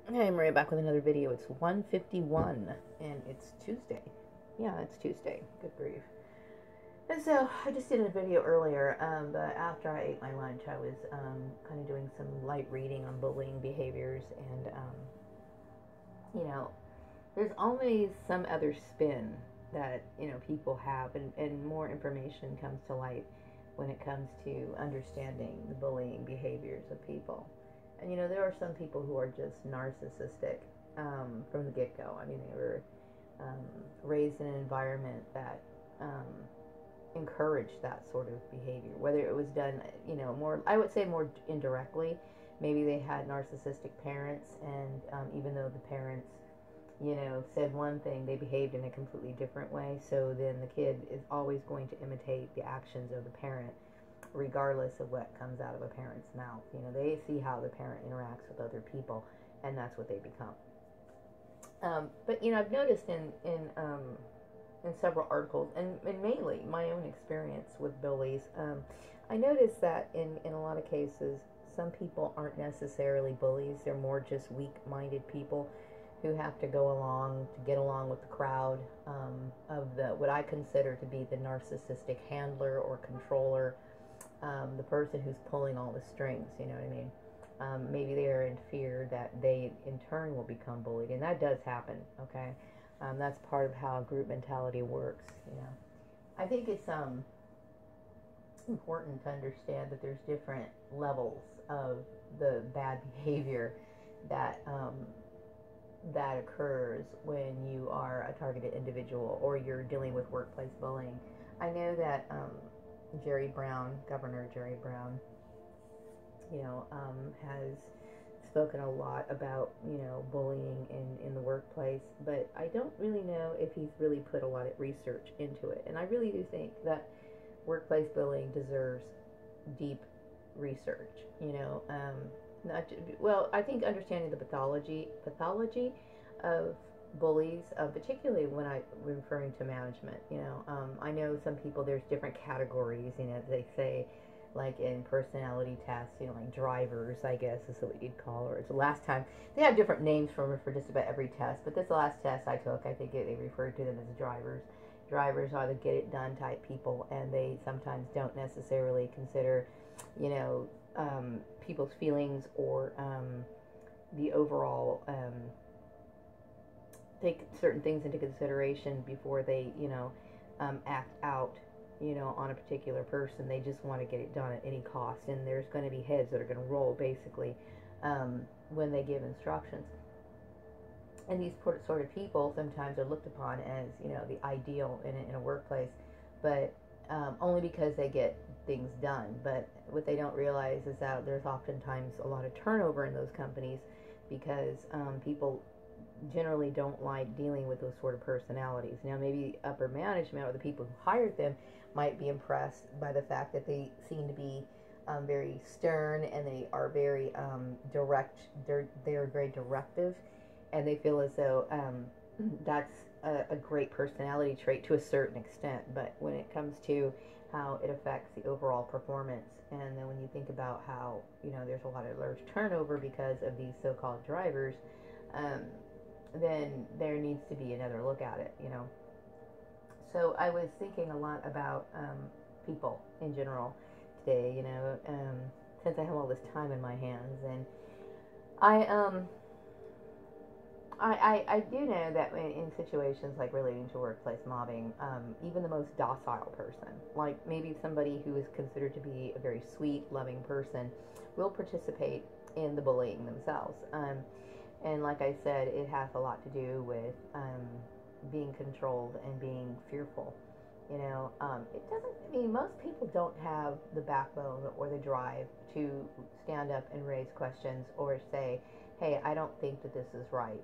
Hey, I'm right back with another video. It's 1:51 and it's Tuesday. Yeah, it's Tuesday. Good grief. And so I just did a video earlier, but after I ate my lunch, I was kind of doing some light reading on bullying behaviors, and you know, there's always some other spin that people have, and more information comes to light when it comes to understanding the bullying behaviors of people. And there are some people who are just narcissistic from the get-go. I mean, they were um, raised in an environment that um, encouraged that sort of behavior, whether it was done, more, I would say more indirectly. Maybe they had narcissistic parents, and even though the parents said one thing, they behaved in a completely different way. So then the kid is always going to imitate the actions of the parent, regardless of what comes out of a parent's mouth. They see how the parent interacts with other people, and that's what they become. But I've noticed in several articles, and mainly my own experience with bullies, I noticed that in a lot of cases, some people aren't necessarily bullies. They're more just weak-minded people who have to go along to get along with the crowd, of the what I consider to be the narcissistic handler or controller, the person who's pulling all the strings. You know what I mean? Maybe they are in fear that they in turn will become bullied, and that does happen. Okay, that's part of how group mentality works. I think it's important to understand that there's different levels of the bad behavior that that occurs when you are a targeted individual or you're dealing with workplace bullying. I know that Governor Jerry Brown, has spoken a lot about, bullying in the workplace, but I don't really know if he's really put a lot of research into it. And I really do think that workplace bullying deserves deep research, not well, I think understanding the pathology of bullies, particularly when I'm referring to management. I know some people, there's different categories. They say, like in personality tests, like drivers, I guess is what you'd call, or it's the last time they have different names for just about every test. But this last test I took, I think they referred to them as drivers. Drivers are the get it done type people, and they sometimes don't necessarily consider, people's feelings, or the overall, take certain things into consideration before they, act out, on a particular person. They just want to get it done at any cost, and there's going to be heads that are going to roll, basically, when they give instructions. And these sort of people sometimes are looked upon as, the ideal in a workplace, but only because they get things done. But what they don't realize is that there's oftentimes a lot of turnover in those companies, because people generally don't like dealing with those sort of personalities. Now, maybe upper management or the people who hired them might be impressed by the fact that they seem to be very stern, and they are very direct. They're very directive, and they feel as though that's a great personality trait to a certain extent. But when it comes to how it affects the overall performance, and then when you think about how there's a lot of large turnover because of these so-called drivers, then there needs to be another look at it. So I was thinking a lot about people in general today. Since I have all this time in my hands, and I I do know that in situations like relating to workplace mobbing, even the most docile person, like maybe somebody who is considered to be a very sweet, loving person, will participate in the bullying themselves. And like I said, it has a lot to do with being controlled and being fearful. It doesn't, I mean, most people don't have the backbone or the drive to stand up and raise questions or say, hey, I don't think that this is right.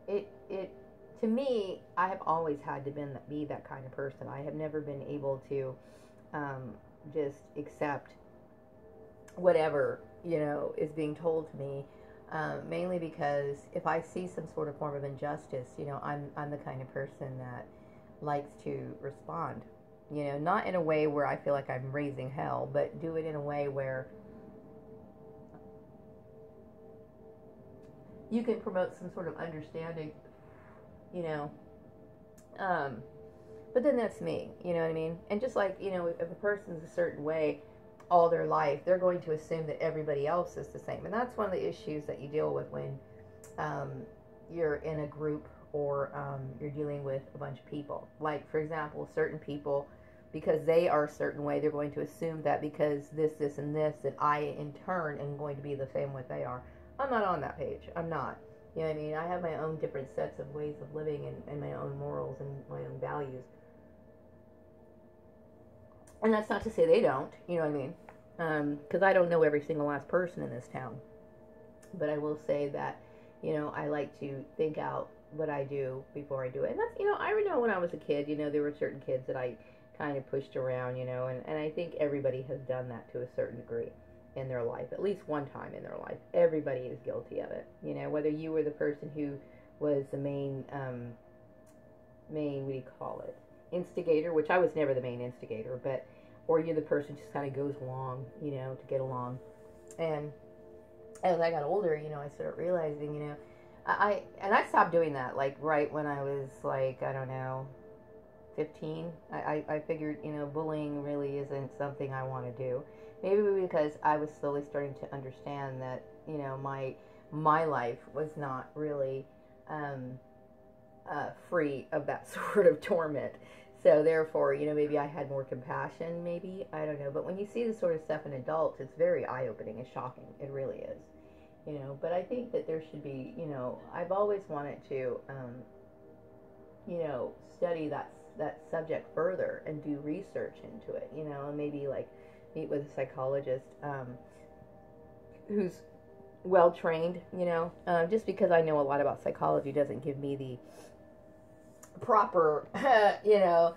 It to me, I have always had to be that kind of person. I have never been able to just accept whatever is being told to me. Mainly because if I see some sort of form of injustice, I'm the kind of person that likes to respond. Not in a way where I feel like I'm raising hell, but do it in a way where you can promote some sort of understanding, you know. But then that's me, you know what I mean? And just like, you know, if a person's a certain way all their life, they're going to assume that everybody else is the same. And that's one of the issues that you deal with when you're in a group or you're dealing with a bunch of people. Like, for example, certain people, because they are a certain way, they're going to assume that because this, and this, that I, in turn, am going to be the same way they are. I'm not on that page. I'm not. You know what I mean? I have my own different sets of ways of living and my own morals and my own values. And that's not to say they don't, you know what I mean? Because I don't know every single last person in this town. But I will say that, you know, I like to think out what I do before I do it. And that's, you know, I remember when I was a kid, you know, there were certain kids that I kind of pushed around, you know, and I think everybody has done that to a certain degree in their life, at least one time in their life. Everybody is guilty of it, you know, whether you were the person who was the main, what do you call it, instigator, which I was never the main instigator, but, or you're the person who just kind of goes along, you know, to get along. And as I got older, you know, I started realizing, you know, I stopped doing that, like, right when I was, like, I don't know, 15. I figured, you know, bullying really isn't something I want to do. Maybe because I was slowly starting to understand that, you know, my life was not really free of that sort of torment. So therefore, you know, maybe I had more compassion, maybe, I don't know. But when you see this sort of stuff in adults, it's very eye-opening and shocking. It really is. You know, but I think that there should be, you know, I've always wanted to, you know, study that subject further and do research into it, you know, and maybe like meet with a psychologist who's well trained, you know. Just because I know a lot about psychology doesn't give me the proper, you know,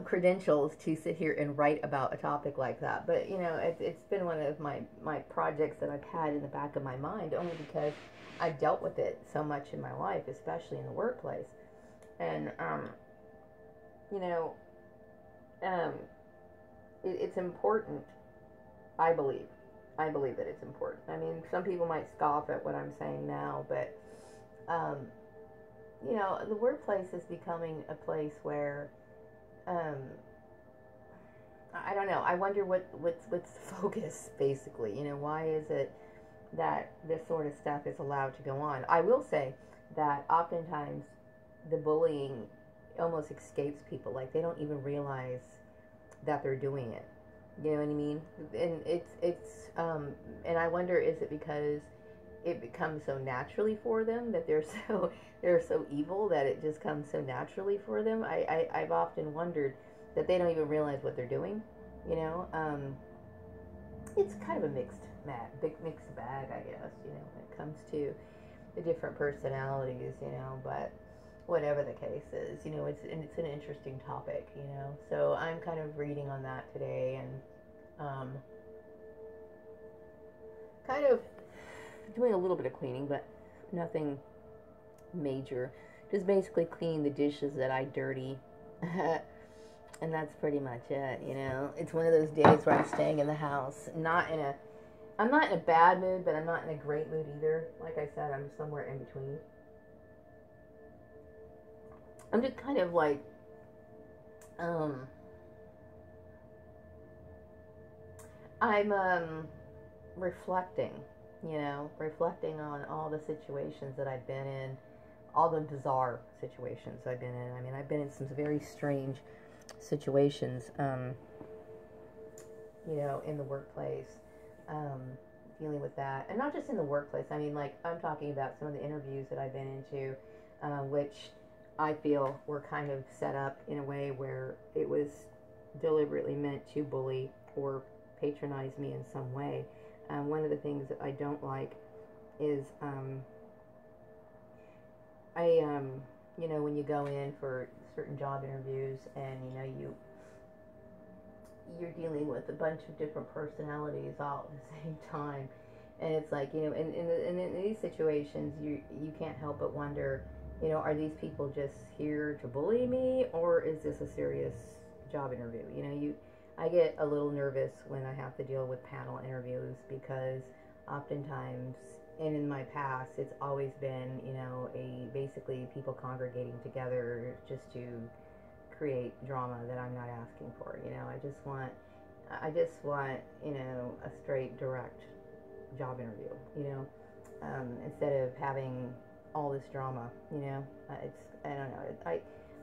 credentials to sit here and write about a topic like that. But, you know, it's been one of my projects that I've had in the back of my mind, only because I've dealt with it so much in my life, especially in the workplace. And, you know, it's important, I believe. I believe that it's important. I mean, some people might scoff at what I'm saying now, but, you know, the workplace is becoming a place where, I don't know. I wonder what's the focus, basically. You know, why is it that this sort of stuff is allowed to go on? I will say that oftentimes the bullying almost escapes people. Like, they don't even realize that they're doing it. You know what I mean? And it's and I wonder, is it because it becomes so naturally for them that they're so evil that it just comes so naturally for them? I've often wondered that they don't even realize what they're doing. You know, it's kind of a mixed bag, I guess. You know, when it comes to the different personalities. You know, but whatever the case is, you know, it's an interesting topic. You know, so I'm kind of reading on that today and kind of doing a little bit of cleaning, but nothing major. Just basically cleaning the dishes that I dirty. And that's pretty much it, you know. It's one of those days where I'm staying in the house. I'm not in a bad mood, but I'm not in a great mood either. Like I said, I'm somewhere in between. I'm just kind of like, I'm reflecting, you know, reflecting on all the situations that I've been in, all the bizarre situations I've been in. I mean, I've been in some very strange situations, you know, in the workplace, dealing with that. And not just in the workplace. I mean, like, I'm talking about some of the interviews that I've been into, which I feel were kind of set up in a way where it was deliberately meant to bully or patronize me in some way. One of the things that I don't like is, you know, when you go in for certain job interviews and, you know, you're dealing with a bunch of different personalities all at the same time. And it's like, you know, in these situations, you can't help but wonder, you know, are these people just here to bully me, or is this a serious job interview? You know, I get a little nervous when I have to deal with panel interviews, because oftentimes and in my past, it's always been, you know, basically people congregating together just to create drama that I'm not asking for. You know, I just want, you know, a straight, direct job interview. You know, instead of having all this drama. You know, I don't know.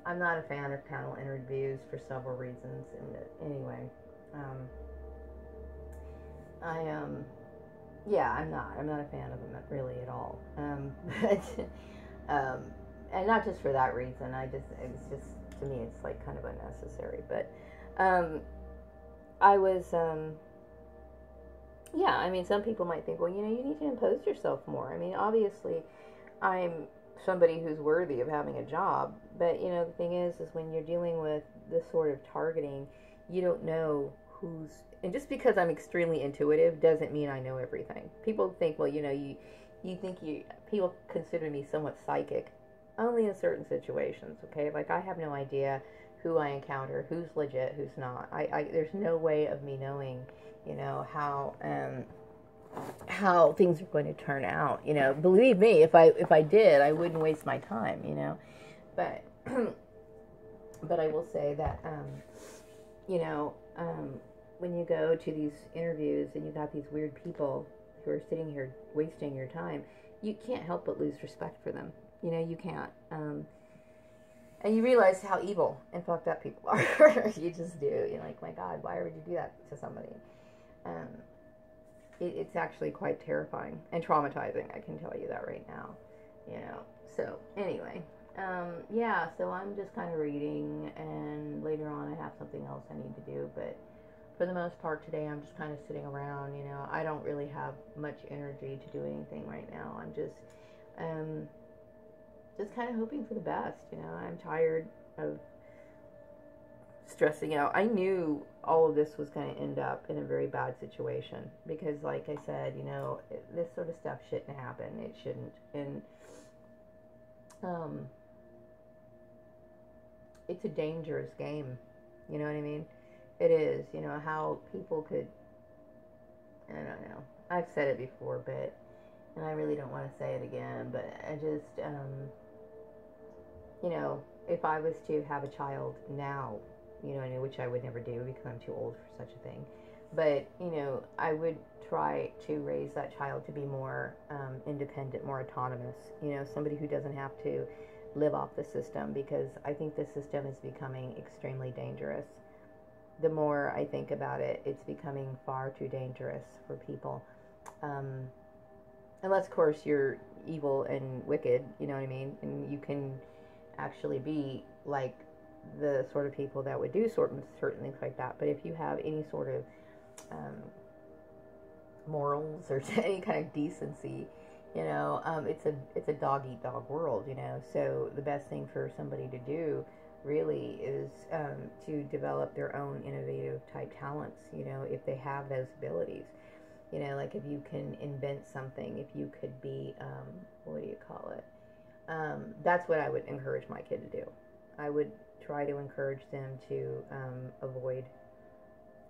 I'm not a fan of panel interviews for several reasons. And anyway, yeah, I'm not a fan of them really at all. But and not just for that reason. It's just, to me, it's like kind of unnecessary. But I was, yeah, I mean, some people might think, well, you know, you need to impose yourself more. I mean, obviously, I'm somebody who's worthy of having a job, but, you know, the thing is when you're dealing with this sort of targeting, you don't know who's, and just because I'm extremely intuitive doesn't mean I know everything. People think, well, you know, people consider me somewhat psychic, only in certain situations, okay? Like, I have no idea who I encounter, who's legit, who's not. There's no way of me knowing, you know, how things are going to turn out. You know, believe me, if I did, I wouldn't waste my time, you know. But but I will say that you know, when you go to these interviews and you got these weird people who are sitting here wasting your time, you can't help but lose respect for them. You know, you can't. And you realize how evil and fucked up people are. You just do. You're like, my God, why would you do that to somebody? It's actually quite terrifying and traumatizing. I can tell you that right now. You know. So anyway, yeah. So I'm just kind of reading, and later on I have something else I need to do. But for the most part today, I'm just kind of sitting around. You know, I don't really have much energy to do anything right now. I'm just kind of hoping for the best. You know, I'm tired of stressing out. I knew all of this was going to end up in a very bad situation because, like I said, you know, this sort of stuff shouldn't happen. It shouldn't. And it's a dangerous game. You know what I mean? It is. You know, how people could, I don't know. I've said it before, but, and I really don't want to say it again, but I just, you know, if I was to have a child now, you know, which I would never do because I'm too old for such a thing, but, you know, I would try to raise that child to be more independent, more autonomous, you know, somebody who doesn't have to live off the system, because I think the system is becoming extremely dangerous. The more I think about it, it's becoming far too dangerous for people. Unless, of course, you're evil and wicked, you know what I mean? And you can actually be like the sort of people that would do certain things like that. But if you have any sort of morals or any kind of decency, you know, it's a dog eat dog world, you know. So the best thing for somebody to do really is to develop their own innovative type talents, you know, if they have those abilities. You know, like if you can invent something, if you could be, what do you call it? That's what I would encourage my kid to do. I would try to encourage them to avoid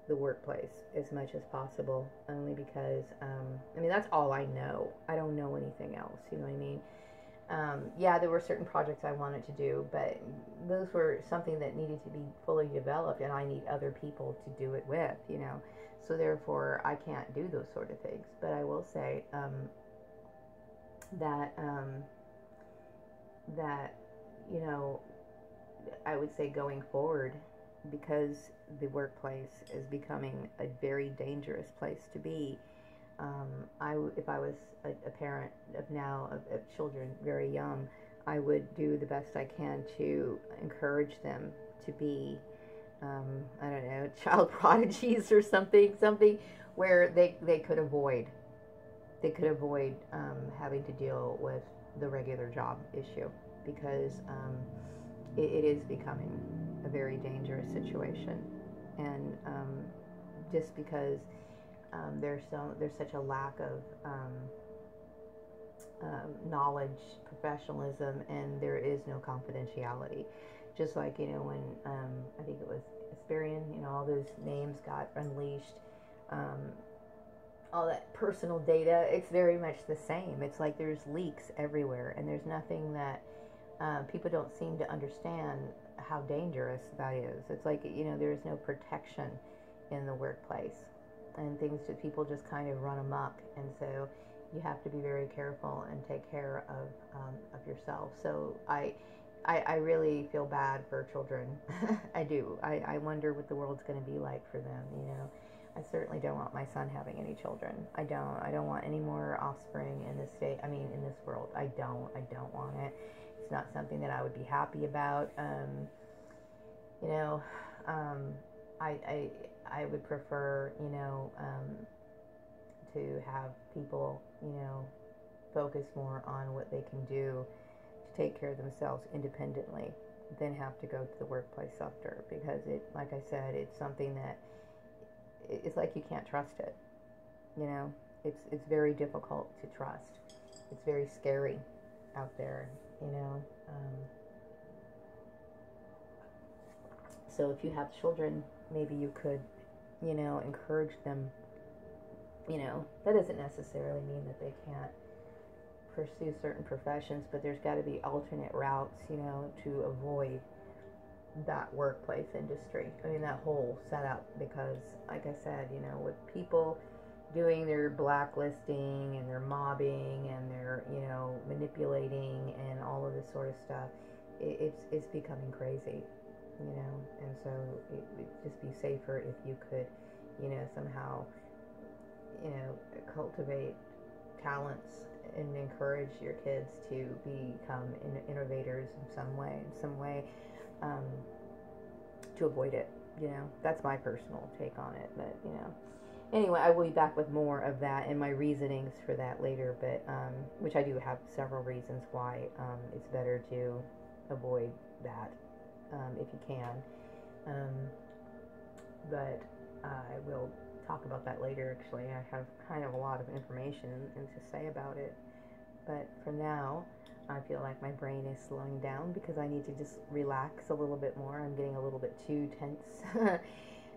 the workplace as much as possible, only because, I mean, that's all I know. I don't know anything else, you know what I mean? Yeah, there were certain projects I wanted to do, but those were something that needed to be fully developed, and I need other people to do it with, you know? So therefore, I can't do those sort of things. But I will say that, you know, I would say going forward, because the workplace is becoming a very dangerous place to be, if I was a parent of children very young, I would do the best I can to encourage them to be, I don't know, child prodigies or something where they could avoid having to deal with the regular job issue, because it is becoming a very dangerous situation, and just because there's such a lack of knowledge, professionalism, and there is no confidentiality. Just like, you know, when I think it was Asperian, you know, all those names got unleashed all that personal data, it's very much the same. It's like there's leaks everywhere, and there's nothing that people don't seem to understand how dangerous that is. It's like, there's no protection in the workplace, and things that people just kind of run amok, and so you have to be very careful and take care of yourself. So I really feel bad for children. I do. I wonder what the world's going to be like for them, I certainly don't want my son having any children. I don't want any more offspring in this state. I mean, in this world. I don't want it. It's not something that I would be happy about. I would prefer, to have people, focus more on what they can do to take care of themselves independently than have to go to the workplace sector, because like I said, it's something that it's like you can't trust it. It's very difficult to trust. It's very scary out there, So if you have children, maybe you could, encourage them. That doesn't necessarily mean that they can't pursue certain professions, but there's got to be alternate routes, to avoid that workplace industry. I mean, that whole setup, because like I said, with people doing their blacklisting and their mobbing and their, manipulating and all of this sort of stuff, it's becoming crazy, and so it'd just be safer if you could, somehow, cultivate talents and encourage your kids to become innovators in some way, to avoid it. That's my personal take on it. But anyway, I will be back with more of that and my reasonings for that later. But which I do have several reasons why it's better to avoid that if you can. But I will talk about that later. Actually, I have kind of a lot of information and to say about it. But for now, I feel like my brain is slowing down because I need to just relax a little bit more. I'm getting a little bit too tense.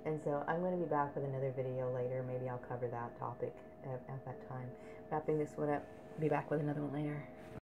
And so I'm going to be back with another video later. Maybe I'll cover that topic at that time. Wrapping this one up. Be back with another one later.